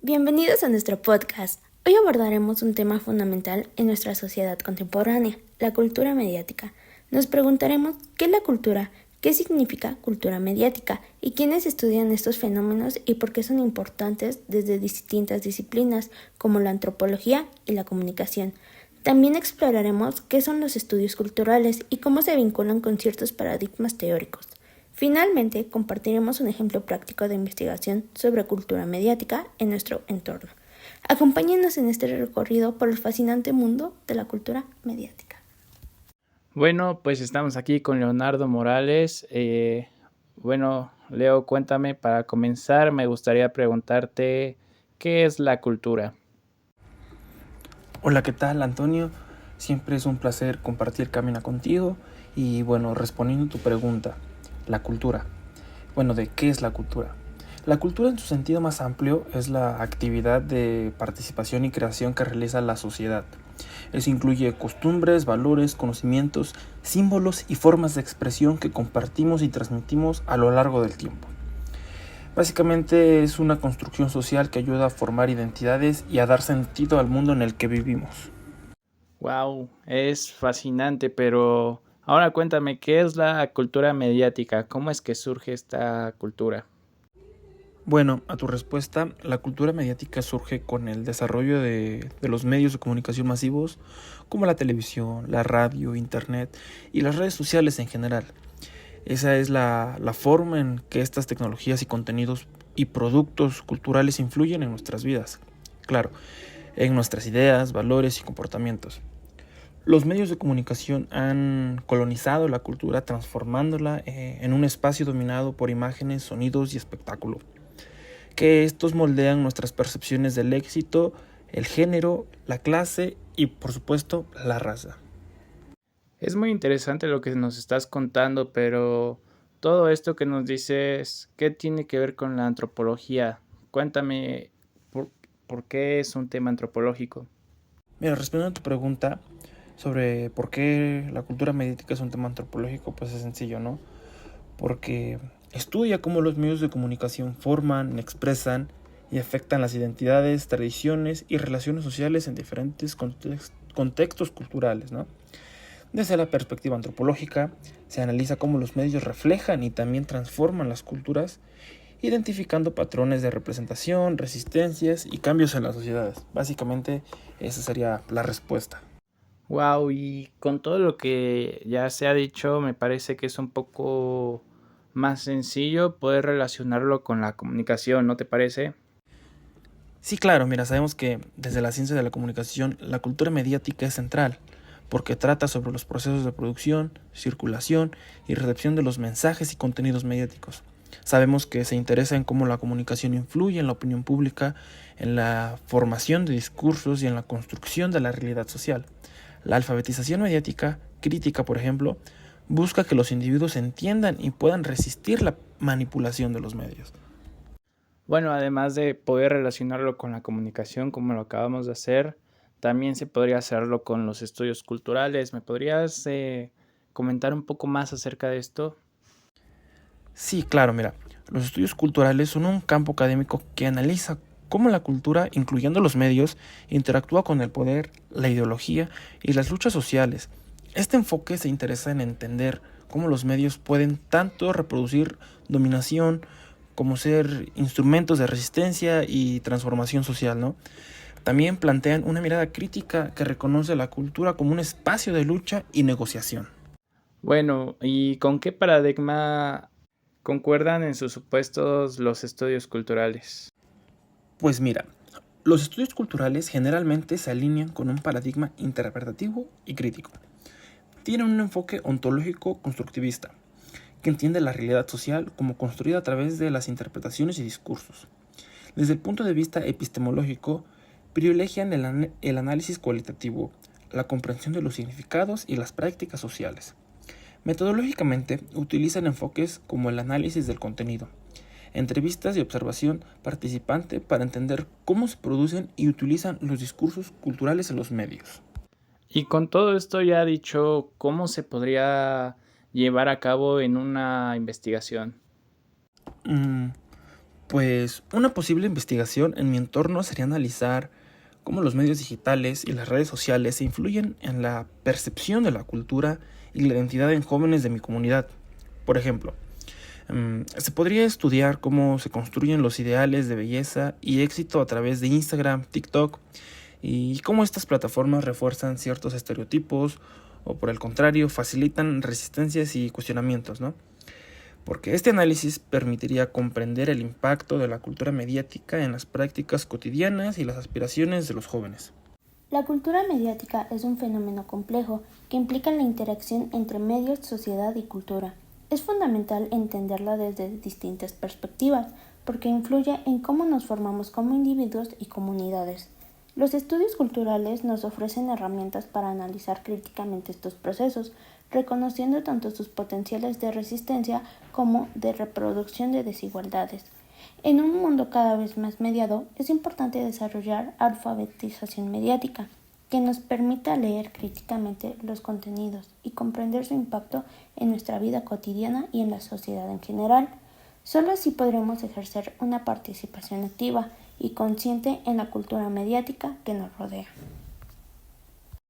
Bienvenidos a nuestro podcast. Hoy abordaremos un tema fundamental en nuestra sociedad contemporánea, la cultura mediática. Nos preguntaremos qué es la cultura, qué significa cultura mediática y quiénes estudian estos fenómenos y por qué son importantes desde distintas disciplinas como la antropología y la comunicación. También exploraremos qué son los estudios culturales y cómo se vinculan con ciertos paradigmas teóricos. Finalmente, compartiremos un ejemplo práctico de investigación sobre cultura mediática en nuestro entorno. Acompáñenos en este recorrido por el fascinante mundo de la cultura mediática. Bueno, pues estamos aquí con Leonardo Morales. Leo, cuéntame, para comenzar, me gustaría preguntarte, ¿qué es la cultura? Hola, ¿qué tal, Antonio? Siempre es un placer compartir camino contigo y respondiendo a tu pregunta, la cultura. ¿De qué es la cultura? La cultura en su sentido más amplio es la actividad de participación y creación que realiza la sociedad. Eso incluye costumbres, valores, conocimientos, símbolos y formas de expresión que compartimos y transmitimos a lo largo del tiempo. Básicamente es una construcción social que ayuda a formar identidades y a dar sentido al mundo en el que vivimos. Wow, es fascinante, pero ahora cuéntame, ¿qué es la cultura mediática? ¿Cómo es que surge esta cultura? Bueno, a tu respuesta, la cultura mediática surge con el desarrollo de los medios de comunicación masivos como la televisión, la radio, internet y las redes sociales en general. Esa es la forma en que estas tecnologías y contenidos y productos culturales influyen en nuestras vidas. Claro, en nuestras ideas, valores y comportamientos. Los medios de comunicación han colonizado la cultura transformándola en un espacio dominado por imágenes, sonidos y espectáculo, que estos moldean nuestras percepciones del éxito, el género, la clase y por supuesto la raza. Es muy interesante lo que nos estás contando, pero todo esto que nos dices, ¿qué tiene que ver con la antropología? Cuéntame, ¿por, por qué es un tema antropológico? Mira, respondiendo a tu pregunta sobre por qué la cultura mediática es un tema antropológico, pues es sencillo, ¿no? Porque estudia cómo los medios de comunicación forman, expresan y afectan las identidades, tradiciones y relaciones sociales en diferentes contextos culturales, ¿no? Desde la perspectiva antropológica, se analiza cómo los medios reflejan y también transforman las culturas, identificando patrones de representación, resistencias y cambios en las sociedades. Básicamente, esa sería la respuesta. Wow, y con todo lo que ya se ha dicho, me parece que es un poco más sencillo poder relacionarlo con la comunicación, ¿no te parece? Sí, claro, mira, sabemos que desde la ciencia de la comunicación, la cultura mediática es central, porque trata sobre los procesos de producción, circulación y recepción de los mensajes y contenidos mediáticos. Sabemos que se interesa en cómo la comunicación influye en la opinión pública, en la formación de discursos y en la construcción de la realidad social. La alfabetización mediática, crítica por ejemplo, busca que los individuos entiendan y puedan resistir la manipulación de los medios. Bueno, además de poder relacionarlo con la comunicación, como lo acabamos de hacer, también se podría hacerlo con los estudios culturales. ¿Me podrías comentar un poco más acerca de esto? Sí, claro, mira, los estudios culturales son un campo académico que analiza cómo la cultura, incluyendo los medios, interactúa con el poder, la ideología y las luchas sociales. Este enfoque se interesa en entender cómo los medios pueden tanto reproducir dominación como ser instrumentos de resistencia y transformación social, ¿no? También plantean una mirada crítica que reconoce la cultura como un espacio de lucha y negociación. Bueno, ¿y con qué paradigma concuerdan en sus supuestos los estudios culturales? Pues mira, los estudios culturales generalmente se alinean con un paradigma interpretativo y crítico. Tienen un enfoque ontológico constructivista, que entiende la realidad social como construida a través de las interpretaciones y discursos. Desde el punto de vista epistemológico, privilegian el análisis cualitativo, la comprensión de los significados y las prácticas sociales. Metodológicamente, utilizan enfoques como el análisis del contenido, entrevistas y observación participante para entender cómo se producen y utilizan los discursos culturales en los medios. Y con todo esto ya dicho, ¿cómo se podría llevar a cabo en una investigación? Mm, Pues una posible investigación en mi entorno sería analizar cómo los medios digitales y las redes sociales influyen en la percepción de la cultura y la identidad en jóvenes de mi comunidad. Por ejemplo, se podría estudiar cómo se construyen los ideales de belleza y éxito a través de Instagram, TikTok, y cómo estas plataformas refuerzan ciertos estereotipos o por el contrario facilitan resistencias y cuestionamientos, ¿no? Porque este análisis permitiría comprender el impacto de la cultura mediática en las prácticas cotidianas y las aspiraciones de los jóvenes. La cultura mediática es un fenómeno complejo que implica la interacción entre medios, sociedad y cultura. Es fundamental entenderla desde distintas perspectivas, porque influye en cómo nos formamos como individuos y comunidades. Los estudios culturales nos ofrecen herramientas para analizar críticamente estos procesos, reconociendo tanto sus potenciales de resistencia como de reproducción de desigualdades. En un mundo cada vez más mediado, es importante desarrollar alfabetización mediática, que nos permita leer críticamente los contenidos y comprender su impacto en nuestra vida cotidiana y en la sociedad en general. Solo así podremos ejercer una participación activa y consciente en la cultura mediática que nos rodea.